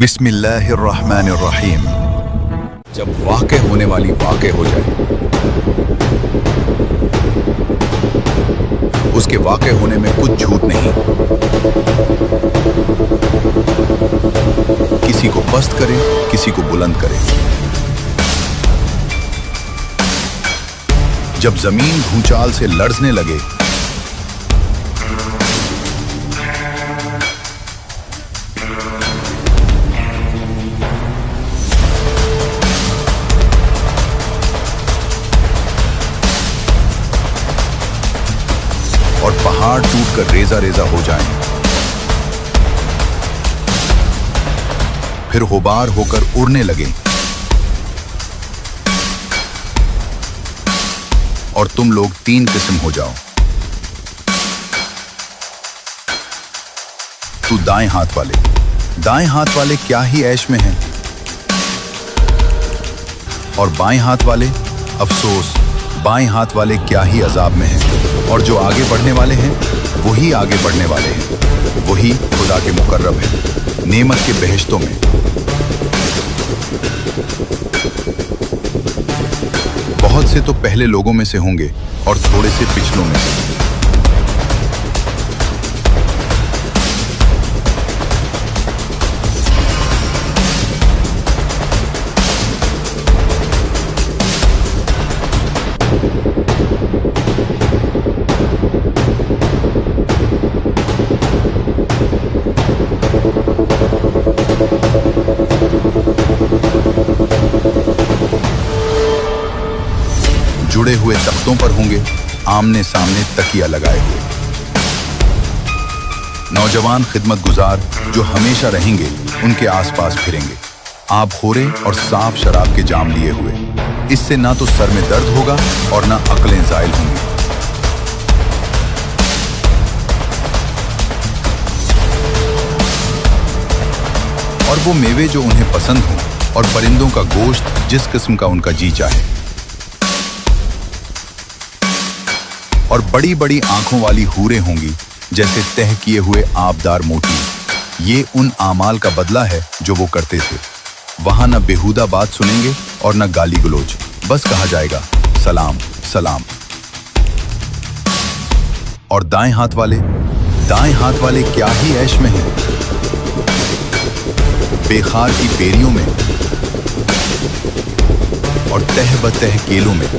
बिस्मिल्लाहिर्रहमानिर्रहीम। जब वाक़े होने वाली वाक़े हो जाए, उसके वाक़े होने में कुछ झूठ नहीं। किसी को पस्त करे, किसी को बुलंद करे। जब जमीन भूचाल से लरजने लगे, और पहाड़ टूटकर रेजा रेजा हो जाएं, फिर गुबार होकर उड़ने लगे और तुम लोग तीन किस्म हो जाओ। तू दाएं हाथ वाले क्या ही ऐश में हैं, और बाएं हाथ वाले अफसोस, बाएं हाथ वाले क्या ही अजाब में हैं। और जो आगे बढ़ने वाले हैं वही आगे बढ़ने वाले हैं, वही खुदा के मुकर्रब हैं नेमत के बहिश्तों में। बहुत से तो पहले लोगों में से होंगे और थोड़े से पिछलों में से। जुड़े हुए तख्तों पर होंगे आमने सामने तकिया लगाए हुए। नौजवान खिदमत गुजार जो हमेशा रहेंगे उनके आसपास फिरेंगे, आबखोरे और साफ शराब के जाम लिए हुए। इससे ना तो सर में दर्द होगा और ना अक्लें ज़ाइल होंगी। और वो मेवे जो उन्हें पसंद हों और परिंदों का गोश्त जिस किस्म का उनका जी चाहे। और बड़ी बड़ी आंखों वाली हूरें होंगी जैसे तह किए हुए आबदार मोती। ये उन आमाल का बदला है जो वो करते थे। वहां न बेहुदा बात सुनेंगे और न गाली गलोच, बस कहा जाएगा सलाम सलाम। और दाएं हाथ वाले क्या ही ऐश में हैं, बेखार की बेरियों में और तह बतह केलों में,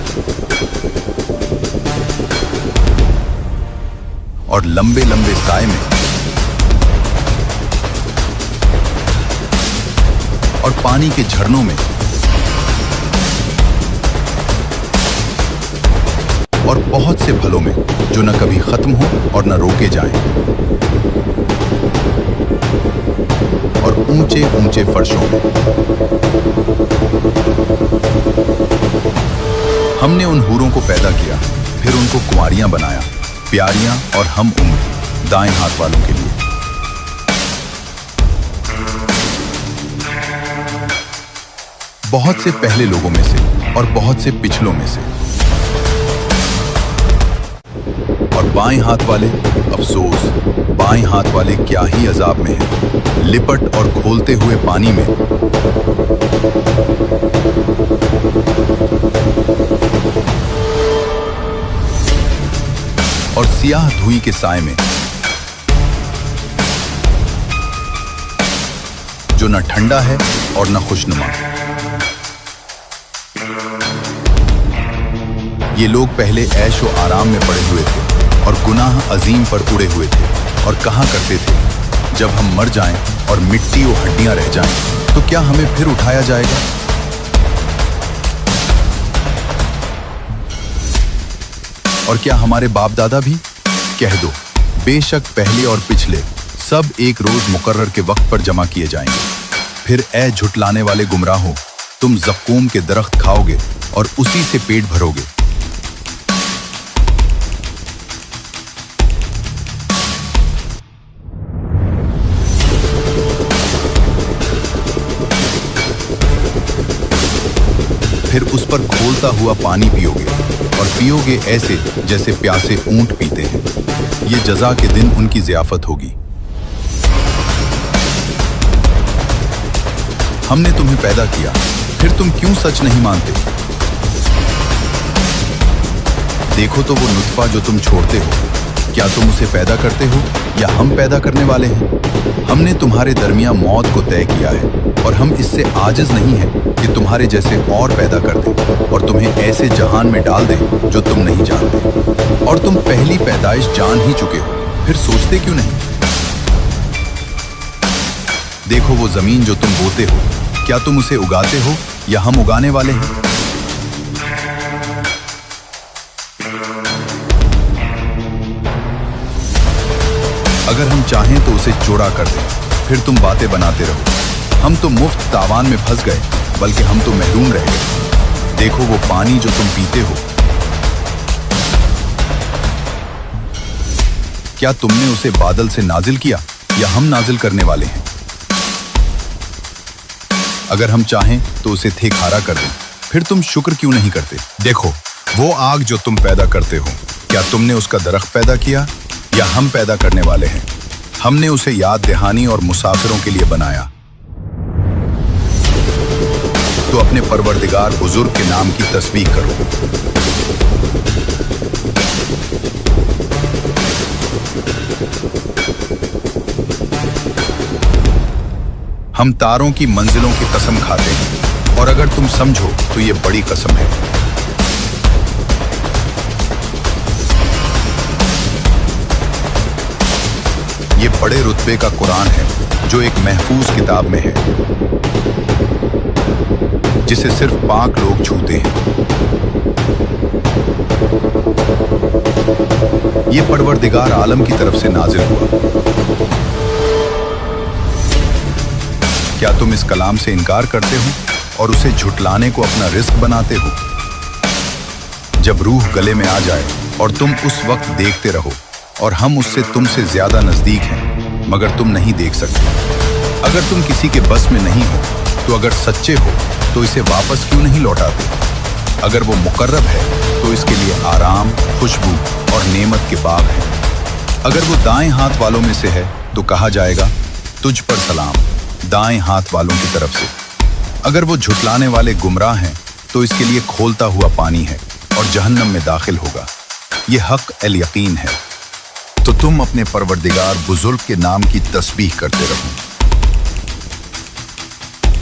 और लंबे लंबे साए में, और पानी के झरनों में, और बहुत से फलों में जो न कभी खत्म हो और न रोके जाएं, और ऊंचे ऊंचे फर्शों में। हमने उन हूरों को पैदा किया, फिर उनको कुंवारियां बनाया, प्यारियां और हम उम्र दाएं हाथ वालों के लिए। बहुत से पहले लोगों में से और बहुत से पिछलों में से। और बाएं हाथ वाले अफसोस, बाएं हाथ वाले क्या ही अजाब में हैं, लिपट और खोलते हुए पानी में। और सियाह धुई के साए में जो न ठंडा है और न खुशनुमा। ये लोग पहले ऐश व आराम में पड़े हुए थे और गुनाह अजीम पर उड़े हुए थे, और कहा करते थे जब हम मर जाएं और मिट्टी और हड्डियां रह जाएं तो क्या हमें फिर उठाया जाएगा। और क्या हमारे बाप दादा भी? कह दो, बेशक पहले और पिछले सब एक रोज मुकर्रर के वक्त पर जमा किए जाएंगे। फिर ऐ झुटलाने वाले गुमराहो, तुम ज़क्कूम के दरख्त खाओगे और उसी से पेट भरोगे। फिर उस पर खोलता हुआ पानी पियोगे, और पियोगे ऐसे जैसे प्यासे ऊंट पीते हैं। ये जज़ा के दिन उनकी ज़ियाफत होगी। हमने तुम्हें पैदा किया, फिर तुम क्यों सच नहीं मानते? देखो तो वो नुत्फा जो तुम छोड़ते हो, क्या तुम उसे पैदा करते हो या हम पैदा करने वाले हैं? हमने तुम्हारे दरमियान मौत को तय किया है और हम इससे आजिज नहीं हैं कि तुम्हारे जैसे और पैदा कर दें और तुम्हें ऐसे जहान में डाल दें जो तुम नहीं जानते। और तुम पहली पैदाइश जान ही चुके हो, फिर सोचते क्यों नहीं? देखो वो जमीन जो तुम बोते हो, क्या तुम उसे उगाते हो या हम उगाने वाले हैं? अगर हम चाहें तो उसे चौड़ा कर दें, फिर तुम बातें बनाते रहो। हम तो मुफ्त तावान में फंस गए, बल्कि हम तो महरूम रह गए। देखो वो पानी जो तुम पीते हो, क्या तुमने उसे बादल से नाजिल किया या हम नाजिल करने वाले हैं? अगर हम चाहें तो उसे थे खारा कर दें, फिर तुम शुक्र क्यों नहीं करते? देखो वो आग जो तुम पैदा करते हो, क्या तुमने उसका दरख्त पैदा किया या हम पैदा करने वाले हैं? हमने उसे याद दहानी और मुसाफिरों के लिए बनाया। तो अपने परवरदिगार बुजुर्ग के नाम की तस्बीह करो। हम तारों की मंजिलों की कसम खाते हैं, और अगर तुम समझो तो ये बड़ी कसम है। ये बड़े रुतबे का कुरान है जो एक महफूज किताब में है, जिसे सिर्फ पाक लोग छूते हैं। ये परवरदिगार आलम की तरफ से नाजिल हुआ। क्या तुम इस कलाम से इनकार करते हो और उसे झुटलाने को अपना रिस्क बनाते हो? जब रूह गले में आ जाए और तुम उस वक्त देखते रहो और हम उससे तुमसे ज्यादा नजदीक हैं, मगर तुम नहीं देख सकते। अगर तुम किसी के बस में नहीं हो तो अगर सच्चे हो तो इसे वापस क्यों नहीं लौटाते? अगर वो मुकर्रब है तो इसके लिए आराम, खुशबू और नेमत के बाग हैं। अगर वो दाएं हाथ वालों में से है तो कहा जाएगा तुझ पर सलाम, दाएं हाथ वालों की तरफ से। अगर वो झुटलाने वाले गुमराह हैं तो इसके लिए खोलता हुआ पानी है और जहन्नम में दाखिल होगा। ये हक अल यकीन है। तो तुम अपने परवरदिगार बुजुर्ग के नाम की तस्बीह करते रहो।